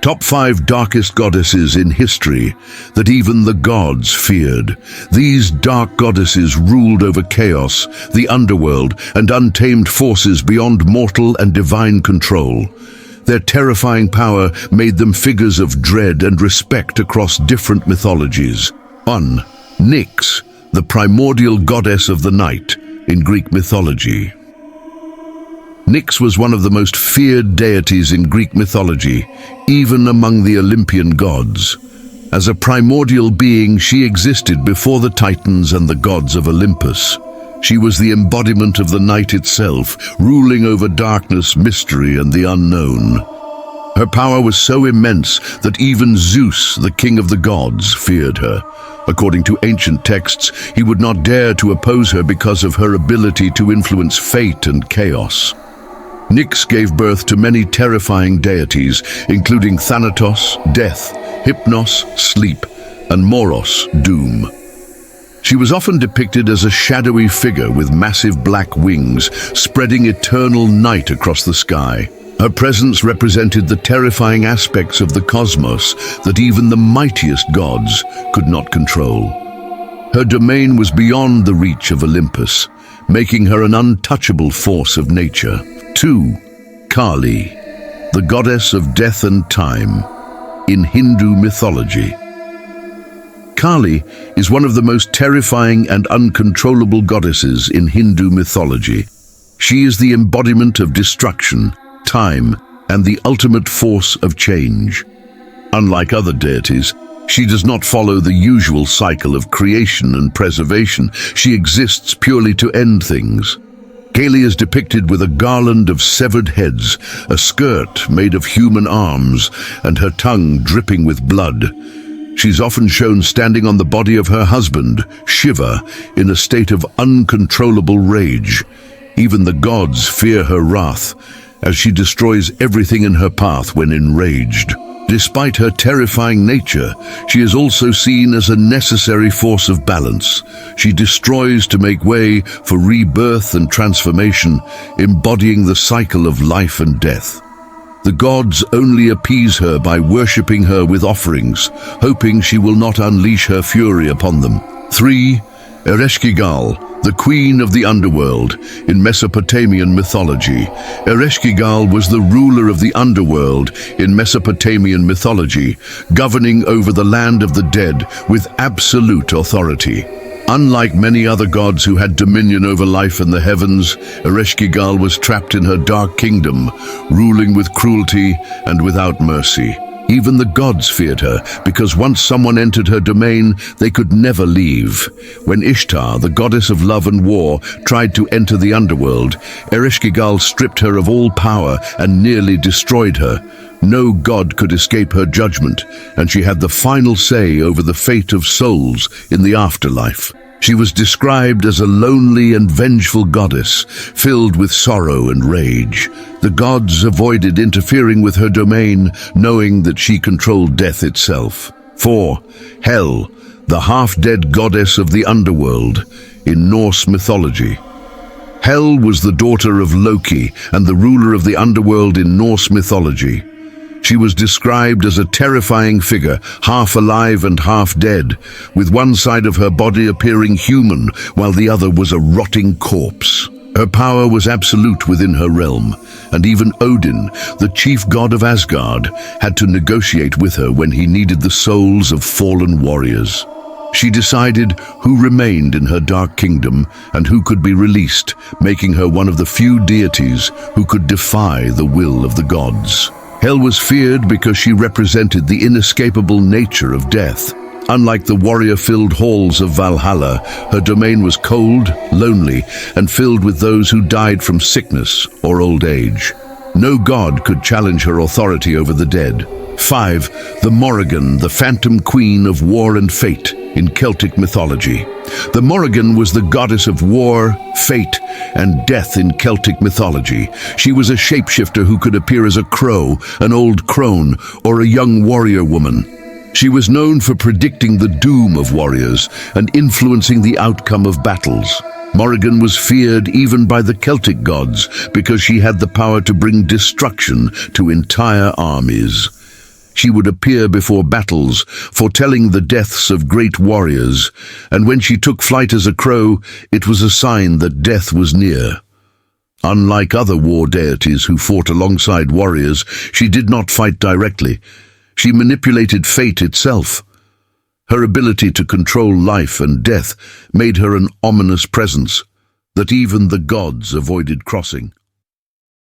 Top 5 darkest goddesses in history that even the gods feared. These dark goddesses ruled over chaos, the underworld, and untamed forces beyond mortal and divine control. Their terrifying power made them figures of dread and respect across different mythologies. 1. Nyx, the primordial goddess of the night in Greek mythology. Nyx was one of the most feared deities in Greek mythology, even among the Olympian gods. As a primordial being, she existed before the Titans and the gods of Olympus. She was the embodiment of the night itself, ruling over darkness, mystery, and the unknown. Her power was so immense that even Zeus, the king of the gods, feared her. According to ancient texts, he would not dare to oppose her because of her ability to influence fate and chaos. Nyx gave birth to many terrifying deities, including Thanatos, death, Hypnos, sleep, and Moros, doom. She was often depicted as a shadowy figure with massive black wings, spreading eternal night across the sky. Her presence represented the terrifying aspects of the cosmos that even the mightiest gods could not control. Her domain was beyond the reach of Olympus, making her an untouchable force of nature. 2. Kali, the goddess of death and time in Hindu mythology. Kali is one of the most terrifying and uncontrollable goddesses in Hindu mythology. She is the embodiment of destruction, time, and the ultimate force of change. Unlike other deities, she does not follow the usual cycle of creation and preservation. She exists purely to end things. Kali is depicted with a garland of severed heads, a skirt made of human arms, and her tongue dripping with blood. She's often shown standing on the body of her husband, Shiva, in a state of uncontrollable rage. Even the gods fear her wrath, as she destroys everything in her path when enraged. Despite her terrifying nature, she is also seen as a necessary force of balance. She destroys to make way for rebirth and transformation, embodying the cycle of life and death. The gods only appease her by worshipping her with offerings, hoping she will not unleash her fury upon them. 3. Ereshkigal, the queen of the underworld in Mesopotamian mythology. Ereshkigal was the ruler of the underworld in Mesopotamian mythology, governing over the land of the dead with absolute authority. Unlike many other gods who had dominion over life and the heavens, Ereshkigal was trapped in her dark kingdom, ruling with cruelty and without mercy. Even the gods feared her, because once someone entered her domain, they could never leave. When Ishtar, the goddess of love and war, tried to enter the underworld, Ereshkigal stripped her of all power and nearly destroyed her. No god could escape her judgment, and she had the final say over the fate of souls in the afterlife. She was described as a lonely and vengeful goddess, filled with sorrow and rage. The gods avoided interfering with her domain, knowing that she controlled death itself. 4. Hel, the half-dead goddess of the underworld in Norse mythology. Hel was the daughter of Loki and the ruler of the underworld in Norse mythology. She was described as a terrifying figure, half alive and half dead, with one side of her body appearing human, while the other was a rotting corpse. Her power was absolute within her realm, and even Odin, the chief god of Asgard, had to negotiate with her when he needed the souls of fallen warriors. She decided who remained in her dark kingdom and who could be released, making her one of the few deities who could defy the will of the gods. Hel was feared because she represented the inescapable nature of death. Unlike the warrior-filled halls of Valhalla, her domain was cold, lonely, and filled with those who died from sickness or old age. No god could challenge her authority over the dead. 5. The Morrigan, the phantom queen of war and fate in Celtic mythology. The Morrigan was the goddess of war, fate, and death in Celtic mythology. She was a shapeshifter who could appear as a crow, an old crone, or a young warrior woman. She was known for predicting the doom of warriors and influencing the outcome of battles. Morrigan was feared even by the Celtic gods because she had the power to bring destruction to entire armies. She would appear before battles, foretelling the deaths of great warriors, and when she took flight as a crow, it was a sign that death was near. Unlike other war deities who fought alongside warriors, she did not fight directly. She manipulated fate itself. Her ability to control life and death made her an ominous presence that even the gods avoided crossing.